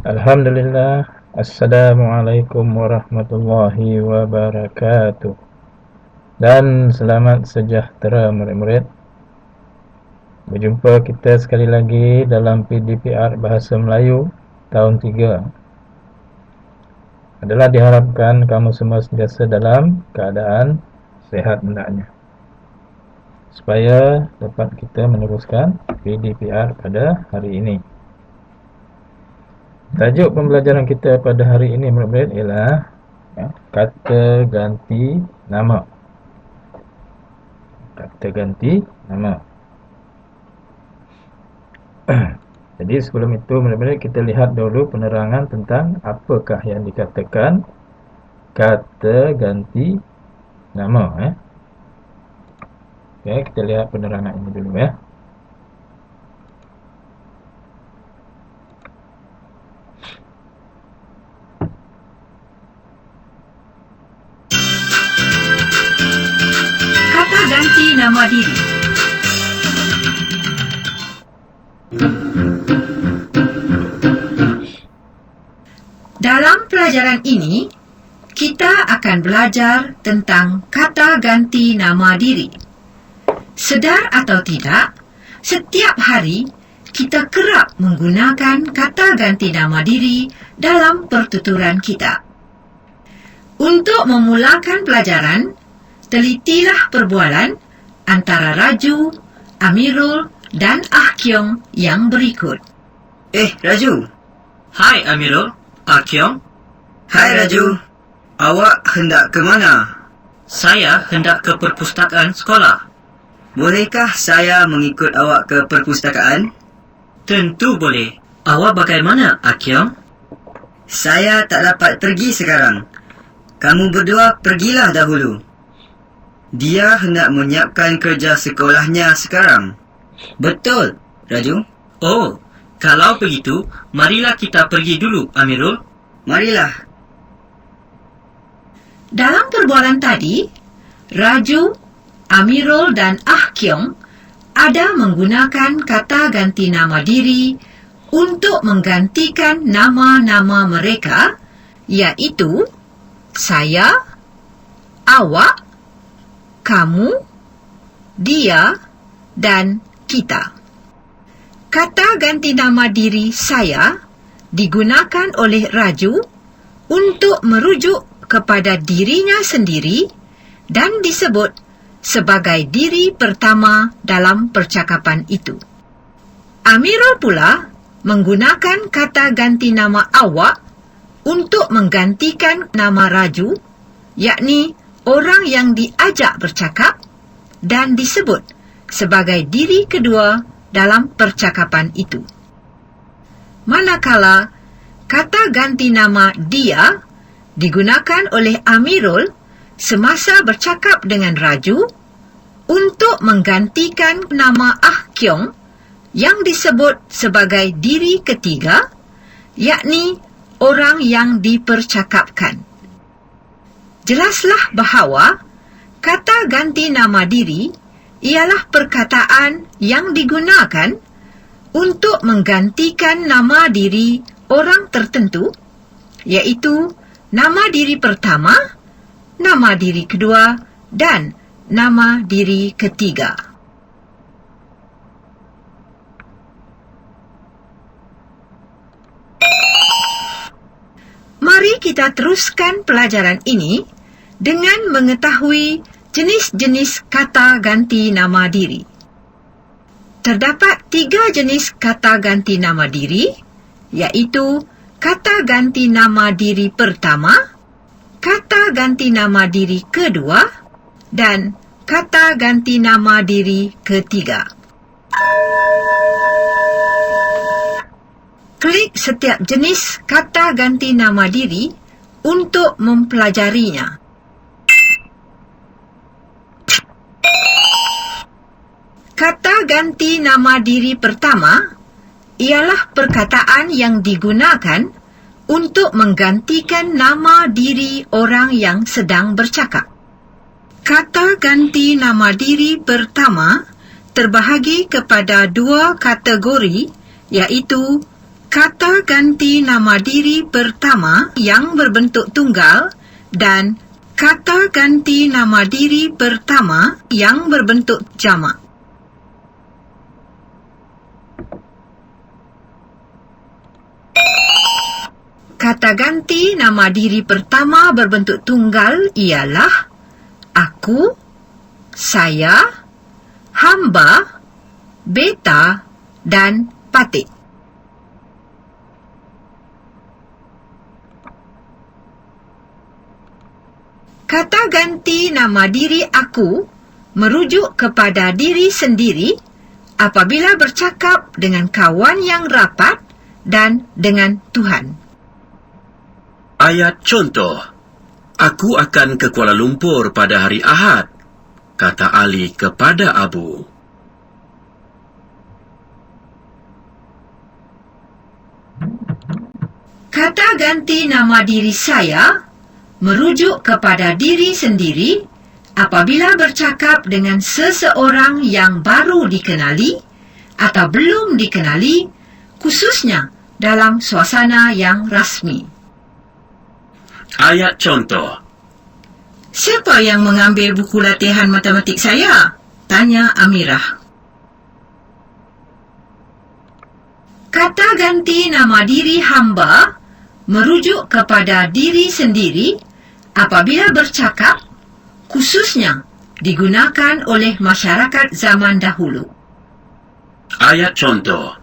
Alhamdulillah. Assalamualaikum warahmatullahi wabarakatuh. Dan selamat sejahtera murid-murid. Berjumpa kita sekali lagi dalam PDPR Bahasa Melayu tahun 3. Adalah diharapkan kamu semua sentiasa dalam keadaan sehat hendaknya, supaya dapat kita meneruskan PDPR pada hari ini. Tajuk pembelajaran kita pada hari ini murid-murid ialah kata ganti nama. Kata ganti nama. Jadi sebelum itu murid-murid kita lihat dulu penerangan tentang apakah yang dikatakan kata ganti nama. Okey, kita lihat penerangan ini dulu ya. Kata ganti nama diri. Dalam pelajaran ini, kita akan belajar tentang kata ganti nama diri. Sedar atau tidak, setiap hari kita kerap menggunakan kata ganti nama diri dalam pertuturan kita. Untuk memulakan pelajaran, telitilah perbualan antara Raju, Amirul dan Ah Kiong yang berikut. Raju. Hai Amirul, Ah Kiong. Hai Raju. Awak hendak ke mana? Saya hendak ke perpustakaan sekolah. Bolehkah saya mengikut awak ke perpustakaan? Tentu boleh. Awak bagaimana, Ah Kiong? Saya tak dapat pergi sekarang. Kamu berdua pergilah dahulu. Dia hendak menyiapkan kerja sekolahnya sekarang. Betul, Raju? Oh, kalau begitu, marilah kita pergi dulu, Amirul. Marilah. Dalam perbualan tadi, Raju, Amirul dan Ah Kiong ada menggunakan kata ganti nama diri untuk menggantikan nama-nama mereka, iaitu saya, awak, kamu, dia, dan kita. Kata ganti nama diri saya digunakan oleh Raju untuk merujuk kepada dirinya sendiri dan disebut sebagai diri pertama dalam percakapan itu. Amirul pula menggunakan kata ganti nama awak untuk menggantikan nama Raju, yakni orang yang diajak bercakap dan disebut sebagai diri kedua dalam percakapan itu. Manakala kata ganti nama dia digunakan oleh Amirul semasa bercakap dengan Raju untuk menggantikan nama Ah Kiong yang disebut sebagai diri ketiga, yakni orang yang dipercakapkan. Jelaslah bahawa kata ganti nama diri ialah perkataan yang digunakan untuk menggantikan nama diri orang tertentu, iaitu nama diri pertama, nama diri kedua, dan nama diri ketiga. Mari kita teruskan pelajaran ini dengan mengetahui jenis-jenis kata ganti nama diri. Terdapat 3 jenis kata ganti nama diri, iaitu kata ganti nama diri pertama, kata ganti nama diri kedua, dan kata ganti nama diri ketiga. Klik setiap jenis kata ganti nama diri untuk mempelajarinya. Kata ganti nama diri pertama ialah perkataan yang digunakan untuk menggantikan nama diri orang yang sedang bercakap. Kata ganti nama diri pertama terbahagi kepada 2 kategori, iaitu kata ganti nama diri pertama yang berbentuk tunggal dan kata ganti nama diri pertama yang berbentuk jamak. Kata ganti nama diri pertama berbentuk tunggal ialah aku, saya, hamba, beta dan patik. Kata ganti nama diri aku merujuk kepada diri sendiri apabila bercakap dengan kawan yang rapat dan dengan Tuhan. Ayat contoh. Aku akan ke Kuala Lumpur pada hari Ahad, kata Ali kepada Abu. Kata ganti nama diri saya merujuk kepada diri sendiri apabila bercakap dengan seseorang yang baru dikenali atau belum dikenali, khususnya dalam suasana yang rasmi. Ayat contoh. Siapa yang mengambil buku latihan matematik saya? Tanya Amirah. Kata ganti nama diri hamba merujuk kepada diri sendiri apabila bercakap, khususnya digunakan oleh masyarakat zaman dahulu. Ayat contoh.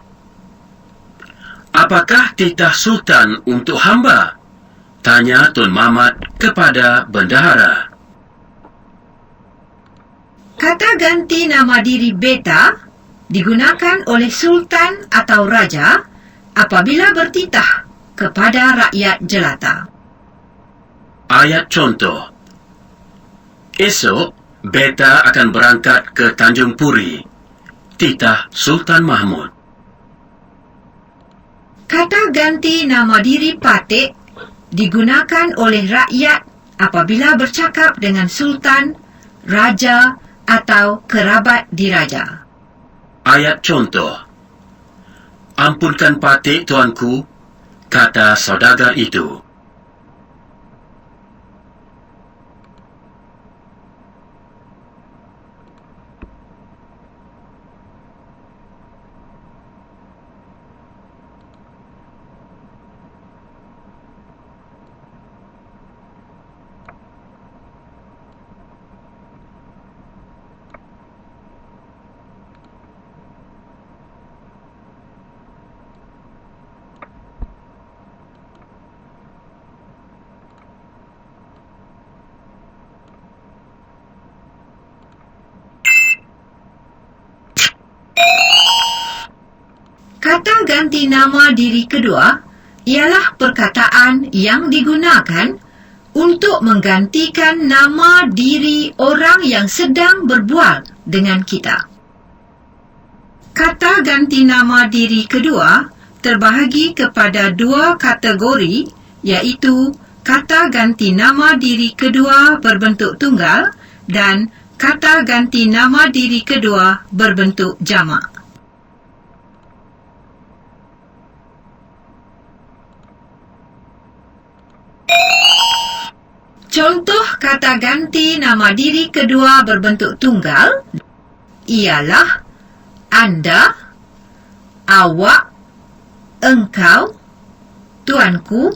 Apakah titah Sultan untuk hamba? Tanya Tun Mamat kepada bendahara. Kata ganti nama diri beta digunakan oleh sultan atau raja apabila bertitah kepada rakyat jelata. Ayat contoh. Esok, beta akan berangkat ke Tanjung Puri. Titah Sultan Mahmud. Kata ganti nama diri patik digunakan oleh rakyat apabila bercakap dengan sultan, raja atau kerabat diraja. Ayat contoh. Ampunkan patik, tuanku, kata saudagar itu. Kata ganti nama diri kedua ialah perkataan yang digunakan untuk menggantikan nama diri orang yang sedang berbual dengan kita. Kata ganti nama diri kedua terbahagi kepada dua kategori, iaitu kata ganti nama diri kedua berbentuk tunggal dan kata ganti nama diri kedua berbentuk jamak. Contoh kata ganti nama diri kedua berbentuk tunggal ialah anda, awak, engkau, tuanku,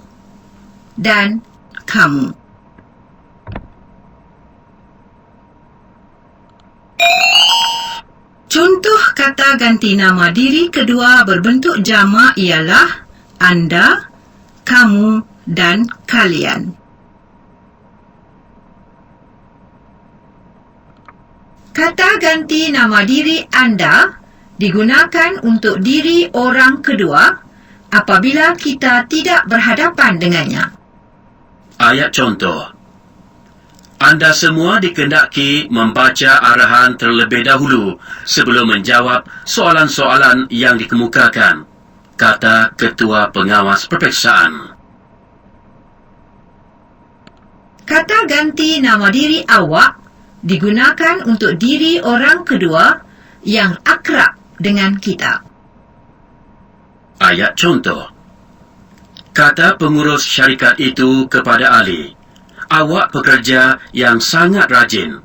dan kamu. Contoh kata ganti nama diri kedua berbentuk jamak ialah anda, kamu, dan kalian. Kata ganti nama diri anda digunakan untuk diri orang kedua apabila kita tidak berhadapan dengannya. Ayat contoh. Anda semua dikendaki membaca arahan terlebih dahulu sebelum menjawab soalan-soalan yang dikemukakan, kata Ketua Pengawas Peperiksaan. Kata ganti nama diri awak digunakan untuk diri orang kedua yang akrab dengan kita. Ayat contoh. Kata pengurus syarikat itu kepada Ali, "Awak pekerja yang sangat rajin."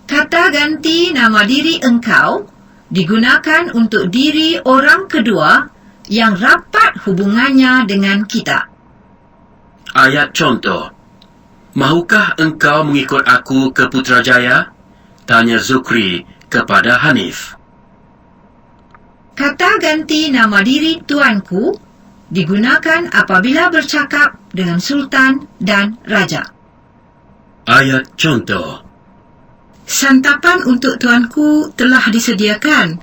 Kata ganti nama diri engkau digunakan untuk diri orang kedua yang rapat hubungannya dengan kita. Ayat contoh. "Mahukah engkau mengikut aku ke Putrajaya?" tanya Zukri kepada Hanif. Kata ganti nama diri tuanku digunakan apabila bercakap dengan sultan dan raja. Ayat contoh. Santapan untuk tuanku telah disediakan,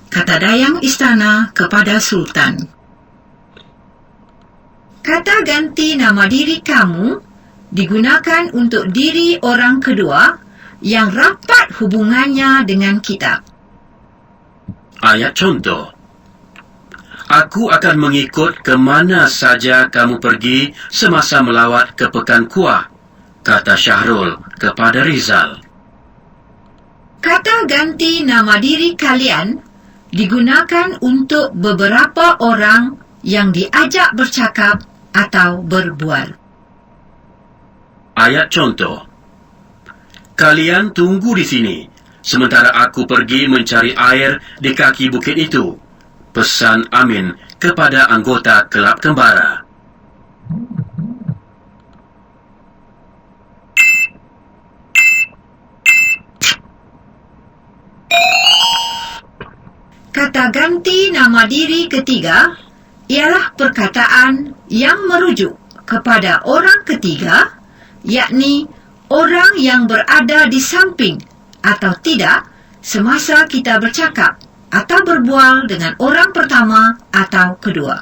kata dayang istana kepada sultan. Kata ganti nama diri kamu digunakan untuk diri orang kedua yang rapat hubungannya dengan kita. Ayat contoh. "Aku akan mengikut ke mana saja kamu pergi semasa melawat ke Pekan Kuah," kata Syahrul kepada Rizal. Kata ganti nama diri kalian digunakan untuk beberapa orang yang diajak bercakap atau berbual. Ayat contoh. "Kalian tunggu di sini, sementara aku pergi mencari air di kaki bukit itu," pesan Amin kepada anggota kelab kembara. Kata ganti nama diri ketiga ialah perkataan yang merujuk kepada orang ketiga, yakni orang yang berada di samping atau tidak semasa kita bercakap atau berbual dengan orang pertama atau kedua.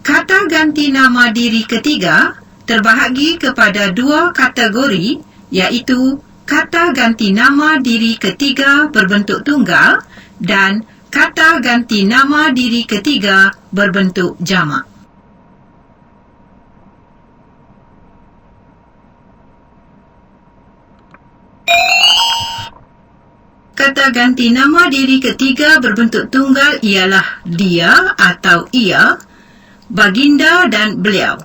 Kata ganti nama diri ketiga terbahagi kepada dua kategori, iaitu kata ganti nama diri ketiga berbentuk tunggal dan kata ganti nama diri ketiga berbentuk jamak. Kata ganti nama diri ketiga berbentuk tunggal ialah dia atau ia, baginda dan beliau.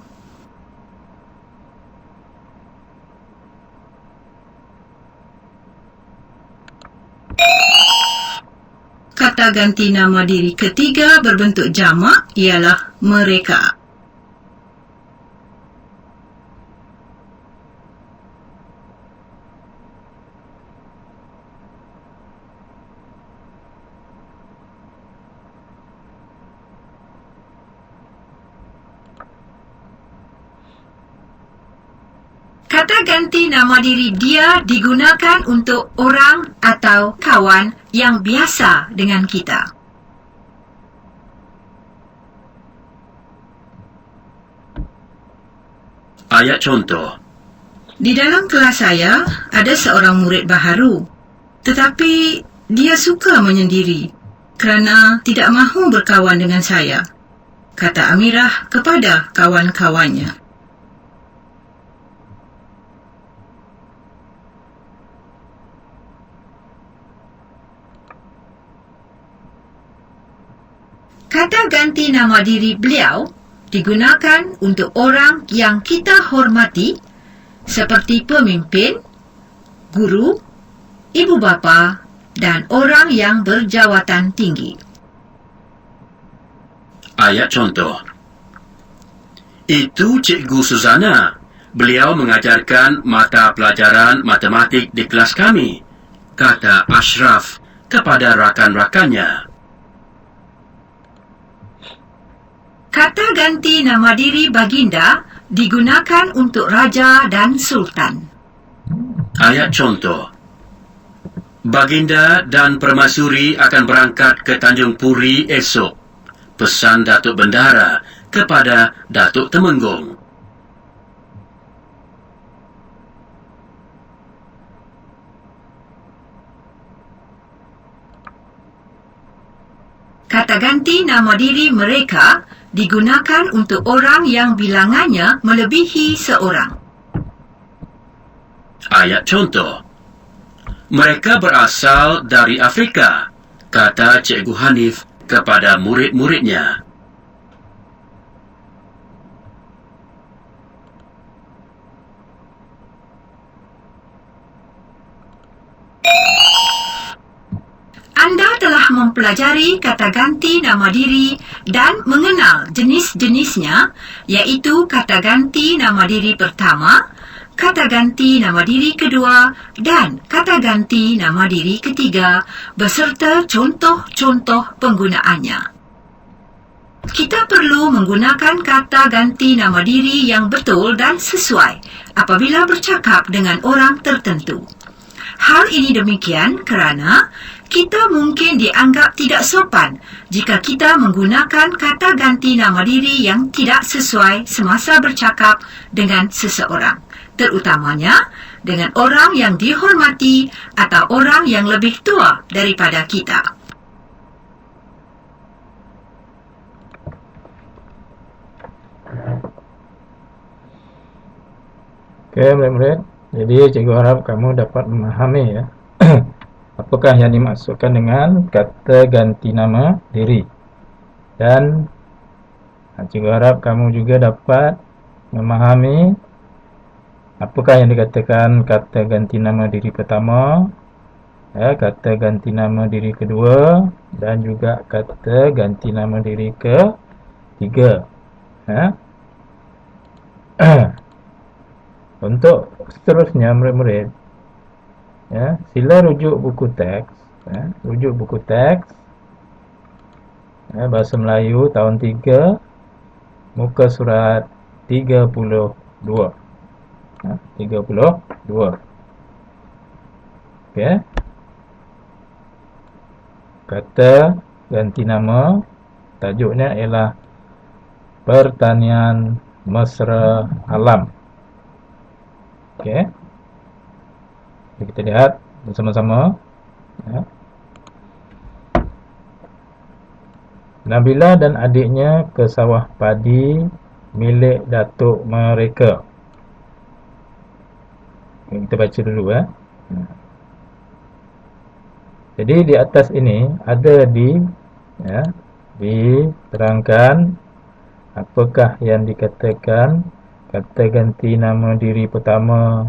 Kata ganti nama diri ketiga berbentuk jamak ialah mereka. Kata ganti nama diri dia digunakan untuk orang atau kawan yang biasa dengan kita. Ayat contoh. Di dalam kelas saya ada seorang murid baharu, tetapi dia suka menyendiri kerana tidak mahu berkawan dengan saya, kata Amirah kepada kawan-kawannya. Kata ganti nama diri beliau digunakan untuk orang yang kita hormati seperti pemimpin, guru, ibu bapa dan orang yang berjawatan tinggi. Ayat contoh. "Itu Cikgu Suzana. Beliau mengajarkan mata pelajaran matematik di kelas kami," kata Ashraf kepada rakan-rakannya. Kata ganti nama diri baginda digunakan untuk raja dan sultan. Ayat contoh. "Baginda dan Permaisuri akan berangkat ke Tanjung Puri esok," pesan Datuk Bendara kepada Datuk Temenggung. Kata ganti nama diri mereka digunakan untuk orang yang bilangannya melebihi seorang. Ayat contoh. Mereka berasal dari Afrika, kata Cikgu Hanif kepada murid-muridnya. Anda telah mempelajari kata ganti nama diri dan mengenal jenis-jenisnya, iaitu kata ganti nama diri pertama, kata ganti nama diri kedua, dan kata ganti nama diri ketiga, beserta contoh-contoh penggunaannya. Kita perlu menggunakan kata ganti nama diri yang betul dan sesuai apabila bercakap dengan orang tertentu. Hal ini demikian kerana kita mungkin dianggap tidak sopan jika kita menggunakan kata ganti nama diri yang tidak sesuai semasa bercakap dengan seseorang, terutamanya dengan orang yang dihormati atau orang yang lebih tua daripada kita. Oke, murid-murid. Jadi, cikgu harap kamu dapat memahami ya. Apakah yang dimaksudkan dengan kata ganti nama diri. Dan cikgu harap kamu juga dapat memahami apakah yang dikatakan kata ganti nama diri pertama, ya, kata ganti nama diri kedua, dan juga kata ganti nama diri ketiga. Ya. Untuk seterusnya murid-murid, ya, sila rujuk buku teks, ya, rujuk buku teks, ya, Bahasa Melayu tahun 3, muka surat 32, ya, 32. Okey. Kata ganti nama, tajuknya ialah Pertanian Mesra Alam. Okey. Kita lihat bersama-sama. Ya. Nabila dan adiknya ke sawah padi milik datuk mereka. Kita baca dulu ya. Jadi di atas ini ada diterangkan apakah yang dikatakan kata ganti nama diri pertama,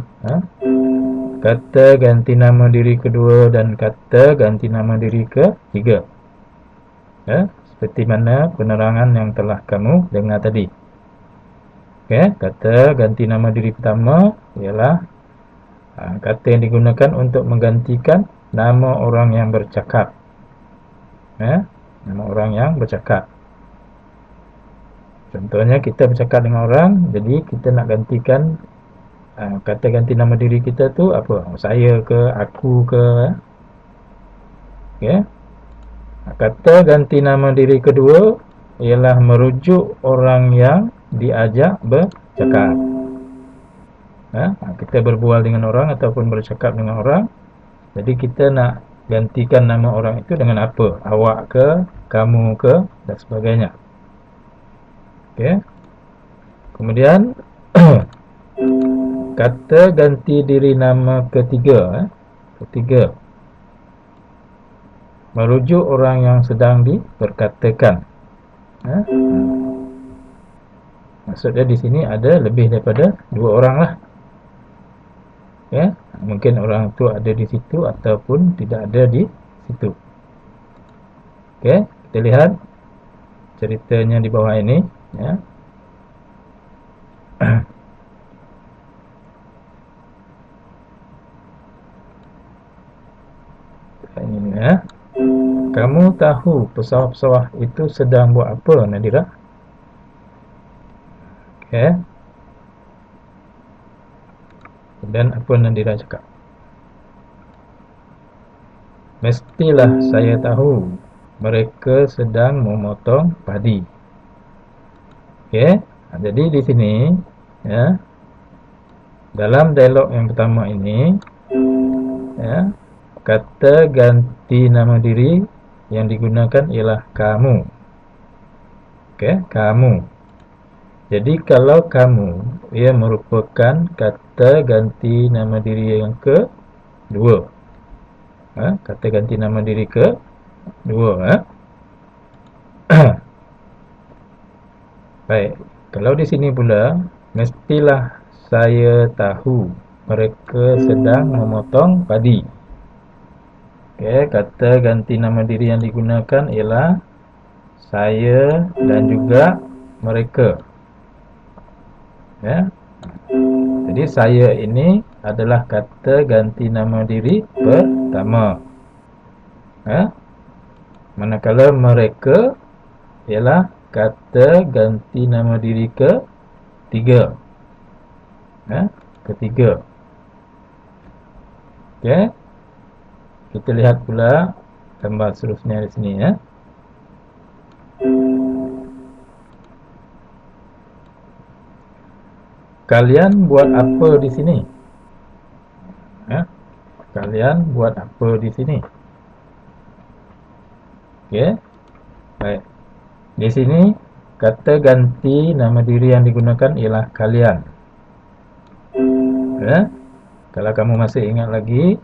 kata ganti nama diri kedua dan kata ganti nama diri ketiga. Ya, seperti mana penerangan yang telah kamu dengar tadi. Okay, kata ganti nama diri pertama ialah kata yang digunakan untuk menggantikan nama orang yang bercakap. Ya, nama orang yang bercakap. Contohnya kita bercakap dengan orang, jadi kita nak gantikan kata ganti nama diri kita tu apa? Saya ke, aku ke. Okay. Kata ganti nama diri kedua ialah merujuk orang yang diajak bercakap. Kita berbual dengan orang ataupun bercakap dengan orang, jadi kita nak gantikan nama orang itu dengan apa? Awak ke, kamu ke, dan sebagainya. Okay. Kemudian kata ganti diri nama ketiga, merujuk orang yang sedang diperkatakan. Maksudnya di sini ada lebih daripada 2 orang lah. Ya, mungkin orang tu ada di situ ataupun tidak ada di situ. Okey, kita lihat ceritanya di bawah ini, ya. Ini ya. Kamu tahu pesawah-pesawah itu sedang buat apa, Nadira? Okey. Dan apa Nadira cakap? Mestilah saya tahu mereka sedang memotong padi. Okey. Jadi di sini, ya, dalam dialog yang pertama ini, ya, kata ganti nama diri yang digunakan ialah kamu. Okey, kamu. Jadi kalau kamu, ia merupakan kata ganti nama diri yang kedua. Kata ganti nama diri kedua. Baik, kalau di sini pula mestilah saya tahu mereka sedang memotong padi. Kata ganti nama diri yang digunakan ialah saya dan juga mereka. Jadi saya ini adalah kata ganti nama diri pertama. Manakala mereka ialah kata ganti nama diri ketiga. Ketiga. Kita lihat pula gambar seterusnya di sini. Kalian buat apa di sini? Kalian buat apa di sini? Baik. Di sini kata ganti nama diri yang digunakan ialah kalian. Kalau kamu masih ingat lagi,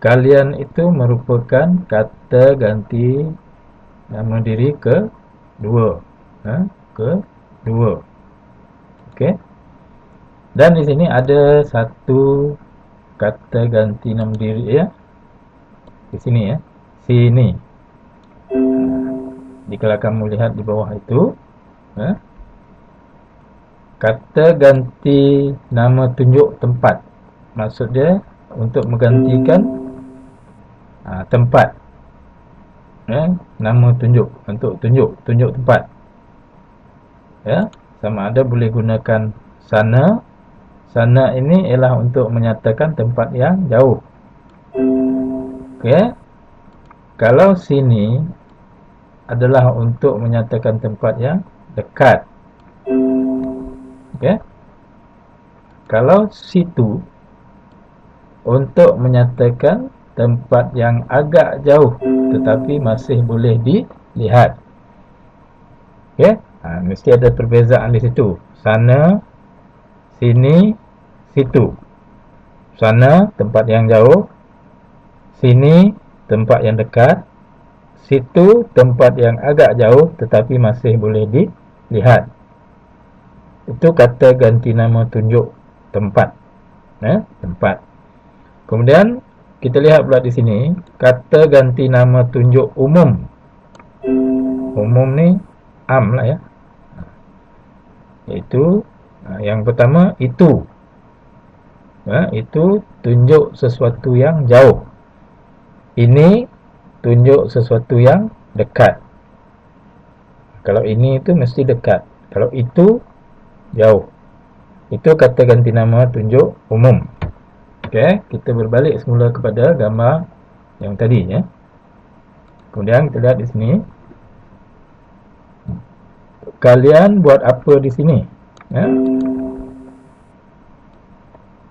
kalian itu merupakan kata ganti nama diri kedua. Kedua. Dan di sini ada satu kata ganti nama diri di sini sini. Jika kamu lihat di bawah itu, kata ganti nama tunjuk tempat. Maksudnya untuk menggantikan tempat. Nama tunjuk untuk tunjuk tempat. Sama ada boleh gunakan sana. Sana ini ialah untuk menyatakan tempat yang jauh. Kalau sini adalah untuk menyatakan tempat yang dekat. Kalau situ untuk menyatakan tempat yang agak jauh tetapi masih boleh dilihat. Mesti ada perbezaan di situ. Sana, sini, situ. Sana tempat yang jauh, sini tempat yang dekat, situ tempat yang agak jauh tetapi masih boleh dilihat. Itu kata ganti nama tunjuk tempat. Tempat. Kemudian kita lihat pula di sini kata ganti nama tunjuk umum. Umum ni am lah Iaitu yang pertama itu. Itu tunjuk sesuatu yang jauh. Ini tunjuk sesuatu yang dekat. Kalau ini itu mesti dekat. Kalau itu jauh. Itu kata ganti nama tunjuk umum. Kita berbalik semula kepada gambar yang tadi Kemudian kita lihat di sini. Kalian buat apa di sini?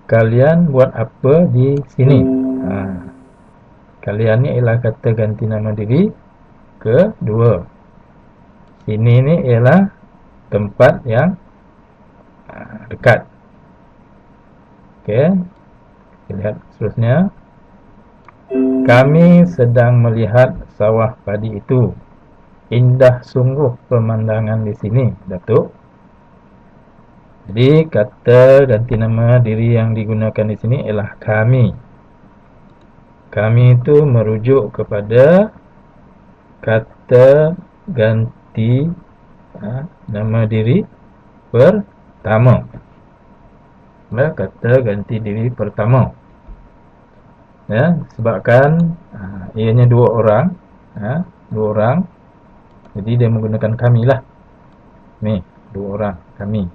Kalian buat apa di sini? Kalian ni ialah kata ganti nama diri kedua. Sini ni ialah tempat yang dekat. Kita lihat seterusnya. Kami sedang melihat sawah padi itu. Indah sungguh pemandangan di sini, Datuk. Jadi kata ganti nama diri yang digunakan di sini ialah kami. Kami itu merujuk kepada kata ganti nama diri pertama. Kata ganti diri pertama. Sebabkan ianya dua orang. Dua orang. Jadi dia menggunakan kami lah. Ni, dua orang, kami.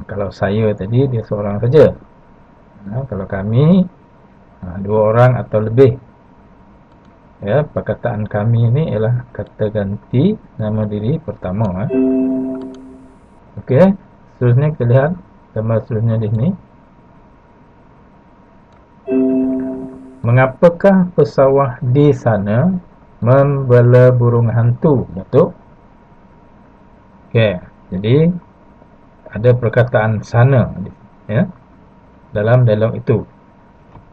Kalau saya tadi dia seorang saja. Kalau kami dua orang atau lebih. Perkataan kami ini ialah kata ganti nama diri pertama. Seterusnya kita lihat gambar seterusnya di sini. Mengapakah pesawah di sana membela burung hantu, Datuk? Jadi ada perkataan sana dalam dialog itu.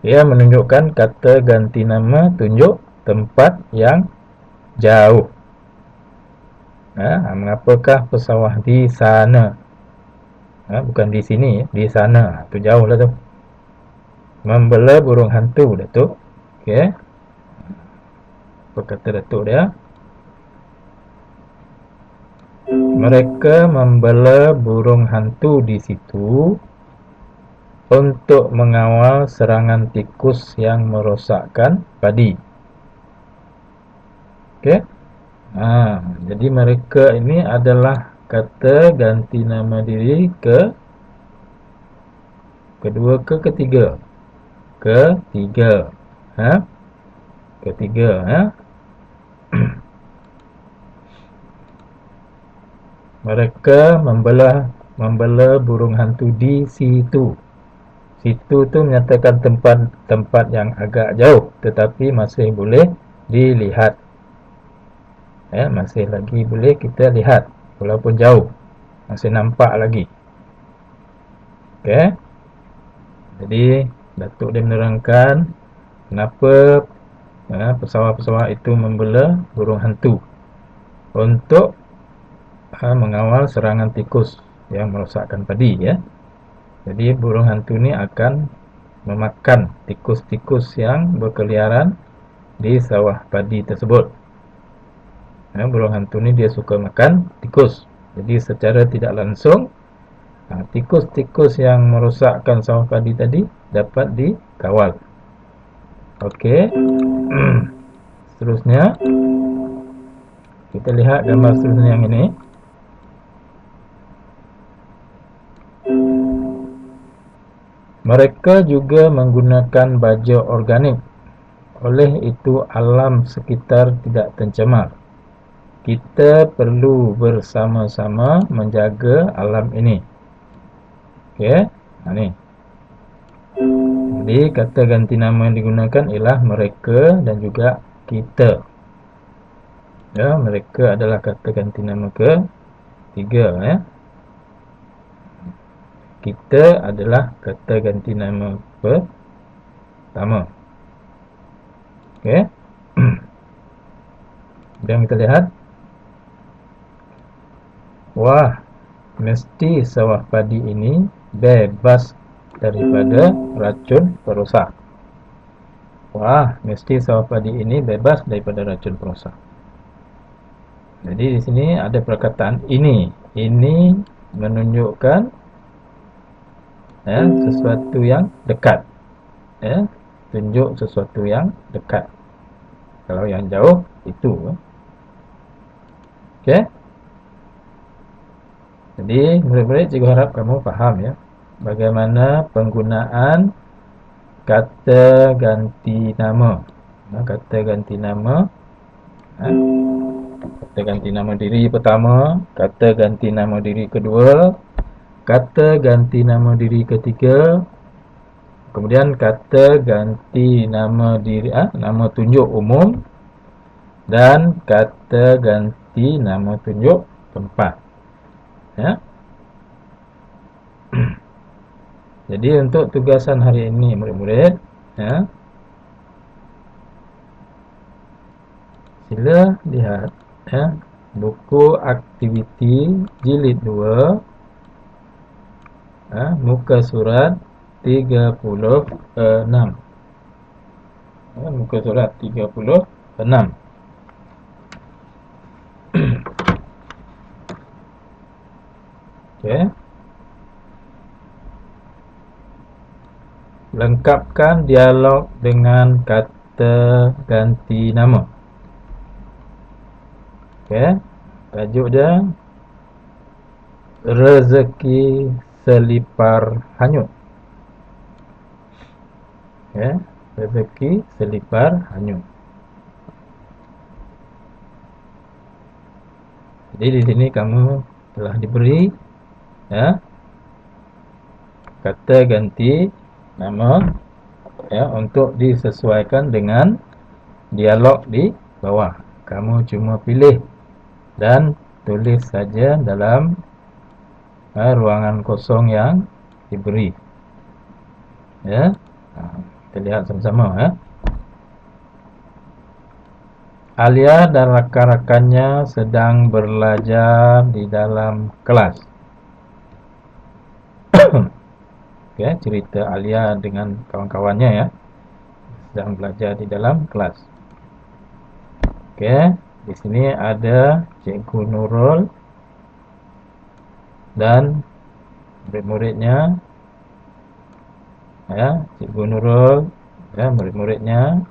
Dia menunjukkan kata ganti nama tunjuk tempat yang jauh. Mengapakah pesawah di sana? Bukan di sini, di sana. Itu jauh lah tu. Membela burung hantu, Datuk. Okey. Apa kata Datuk dia? Mereka membela burung hantu di situ untuk mengawal serangan tikus yang merosakkan padi. Okey. Jadi mereka ini adalah kata ganti nama diri kedua ke ketiga? Ketiga. Ketiga, Mereka membela burung hantu di situ. Situ tu menyatakan tempat yang agak jauh, tetapi masih boleh dilihat. Masih lagi boleh kita lihat, walaupun jauh, masih nampak lagi. Okey. Jadi Datuk dia menerangkan kenapa pesawat-pesawat itu membela burung hantu untuk mengawal serangan tikus yang merosakkan padi, ya. Jadi burung hantu ni akan memakan tikus-tikus yang berkeliaran di sawah padi tersebut. Burung hantu ni dia suka makan tikus. Jadi secara tidak langsung tikus-tikus yang merosakkan sawah padi tadi dapat dikawal. Okey. Seterusnya kita lihat gambar seterusnya yang ini. Mereka juga menggunakan baja organik. Oleh itu alam sekitar tidak tercemar. Kita perlu bersama-sama menjaga alam ini. Okey, ni. Jadi kata ganti nama yang digunakan ialah mereka dan juga kita. Ya, mereka adalah kata ganti nama ketiga, ya. Kita adalah kata ganti nama pertama. Okey. Dan kita lihat. Wah, mesti sawah padi ini bebas daripada racun perosak. Wah, mesti sawah padi ini bebas daripada racun perosak. Jadi di sini ada perkataan ini. Ini menunjukkan sesuatu yang dekat. Tunjuk sesuatu yang dekat. Kalau yang jauh itu. Okey. Jadi murid-murid, cikgu harap kamu faham, ya, bagaimana penggunaan kata ganti nama. Kata ganti nama, kata ganti nama diri pertama, kata ganti nama diri kedua, kata ganti nama diri ketiga, kemudian kata ganti nama diri nama tunjuk umum, dan kata ganti nama tunjuk tempat. Ya. Jadi untuk tugasan hari ini murid-murid, sila lihat buku aktiviti jilid 2, muka surat 36. Muka surat 36. Okey. Lengkapkan dialog dengan kata ganti nama. Okey. Tajuk dia rezeki selipar hanyut. Okey, rezeki selipar hanyut. Jadi di sini kamu telah diberi kata ganti nama untuk disesuaikan dengan dialog di bawah. Kamu cuma pilih dan tulis saja dalam ruangan kosong yang diberi. Ya. Kita lihat sama-sama ya. Alia dan rakan-rakannya sedang belajar di dalam kelas. Oke, cerita Alia dengan kawan-kawannya ya, sedang belajar di dalam kelas. Oke, di sini ada Cikgu Nurul dan murid-muridnya. Ya, Cikgu Nurul ya, murid-muridnya.